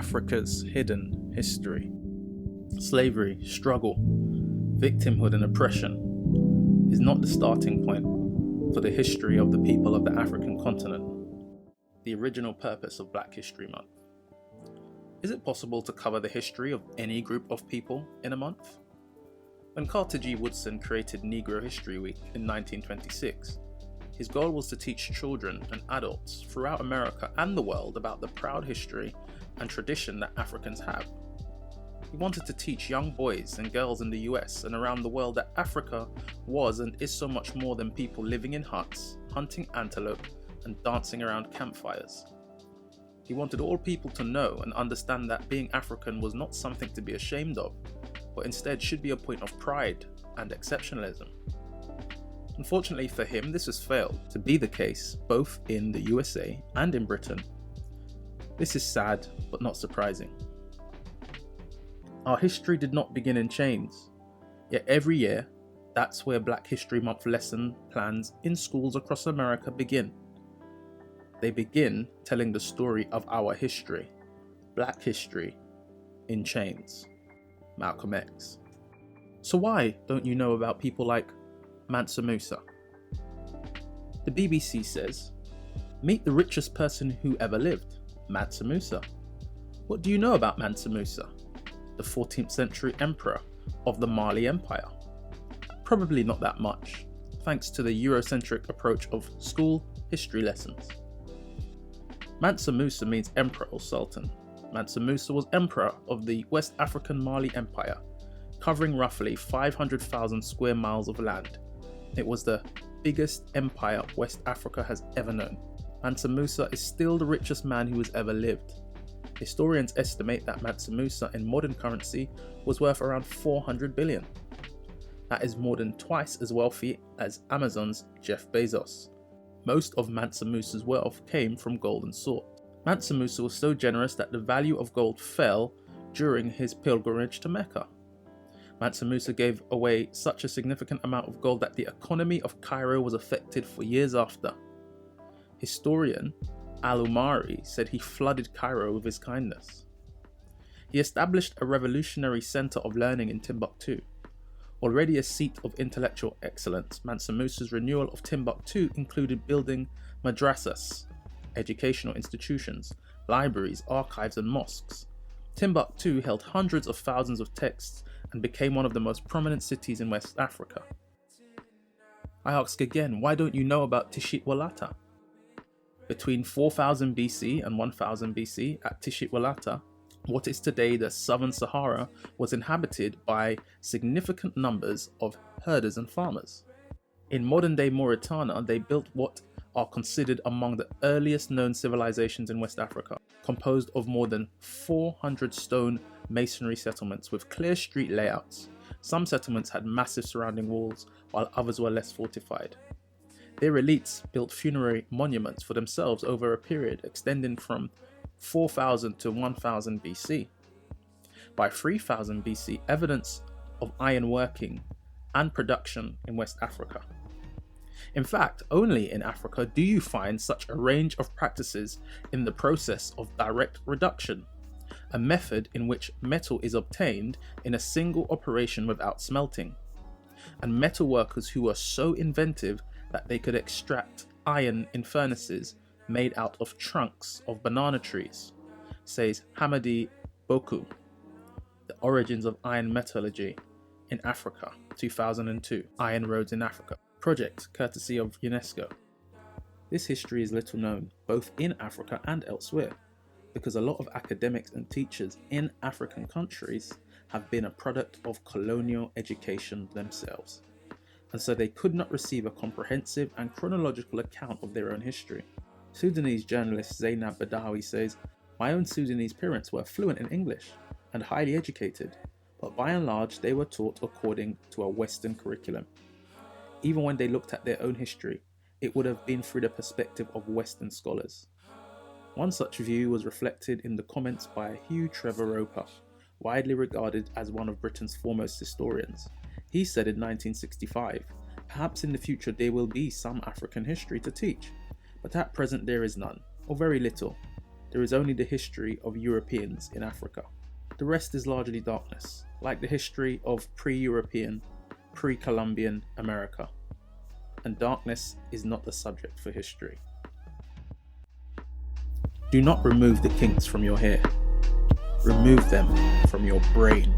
Africa's hidden history. Slavery, struggle, victimhood and oppression is not the starting point for the history of the people of the African continent, the original purpose of Black History Month. Is it possible to cover the history of any group of people in a month? When Carter G. Woodson created Negro History Week in 1926, his goal was to teach children and adults throughout America and the world about the proud history and tradition that Africans have. He wanted to teach young boys and girls in the US and around the world that Africa was and is so much more than people living in huts, hunting antelope, and dancing around campfires. He wanted all people to know and understand that being African was not something to be ashamed of, but instead should be a point of pride and exceptionalism. Unfortunately for him, this has failed to be the case both in the USA and in Britain. This is sad, but not surprising. Our history did not begin in chains, yet every year, that's where Black History Month lesson plans in schools across America begin. They begin telling the story of our history, Black history, in chains. Malcolm X. So why don't you know about people like Mansa Musa? The BBC says, meet the richest person who ever lived, Mansa Musa. What do you know about Mansa Musa, the 14th century emperor of the Mali Empire? Probably not that much, thanks to the Eurocentric approach of school history lessons. Mansa Musa means emperor or sultan. Mansa Musa was emperor of the West African Mali Empire, covering roughly 500,000 square miles of land. It was the biggest empire West Africa has ever known. Mansa Musa is still the richest man who has ever lived. Historians estimate that Mansa Musa in modern currency was worth around 400 billion. That is more than twice as wealthy as Amazon's Jeff Bezos. Most of Mansa Musa's wealth came from gold and salt. Mansa Musa was so generous that the value of gold fell during his pilgrimage to Mecca. Mansa Musa gave away such a significant amount of gold that the economy of Cairo was affected for years after. Historian Al-Umari said he flooded Cairo with his kindness. He established a revolutionary center of learning in Timbuktu. Already a seat of intellectual excellence, Mansa Musa's renewal of Timbuktu included building madrasas, educational institutions, libraries, archives and mosques. Timbuktu held hundreds of thousands of texts and became one of the most prominent cities in West Africa. I ask again, why don't you know about Tishitwalata? Between 4000 BC and 1000 BC at Tishitwalata, what is today the Southern Sahara was inhabited by significant numbers of herders and farmers. In modern-day Mauritania, they built what are considered among the earliest known civilizations in West Africa, composed of more than 400 stone masonry settlements with clear street layouts. Some settlements had massive surrounding walls, while others were less fortified. Their elites built funerary monuments for themselves over a period extending from 4000 to 1000 BC. By 3000 BC, evidence of iron working and production in West Africa. In fact, only in Africa do you find such a range of practices in the process of direct reduction, a method in which metal is obtained in a single operation without smelting, and metal workers who were so inventive that they could extract iron in furnaces made out of trunks of banana trees, says Hamadi Boku, The Origins of Iron Metallurgy in Africa, 2002, Iron Roads in Africa, project courtesy of UNESCO. This history is little known, both in Africa and elsewhere, because a lot of academics and teachers in African countries have been a product of colonial education themselves, and so they could not receive a comprehensive and chronological account of their own history. Sudanese journalist Zainab Badawi says, my own Sudanese parents were fluent in English and highly educated, but by and large they were taught according to a Western curriculum. Even when they looked at their own history, it would have been through the perspective of Western scholars. One such view was reflected in the comments by Hugh Trevor Roper, widely regarded as one of Britain's foremost historians. He said in 1965, perhaps in the future there will be some African history to teach, but at present there is none, or very little. There is only the history of Europeans in Africa. The rest is largely darkness, like the history of pre-European, pre-Columbian America. And darkness is not the subject for history. Do not remove the kinks from your hair. Remove them from your brain.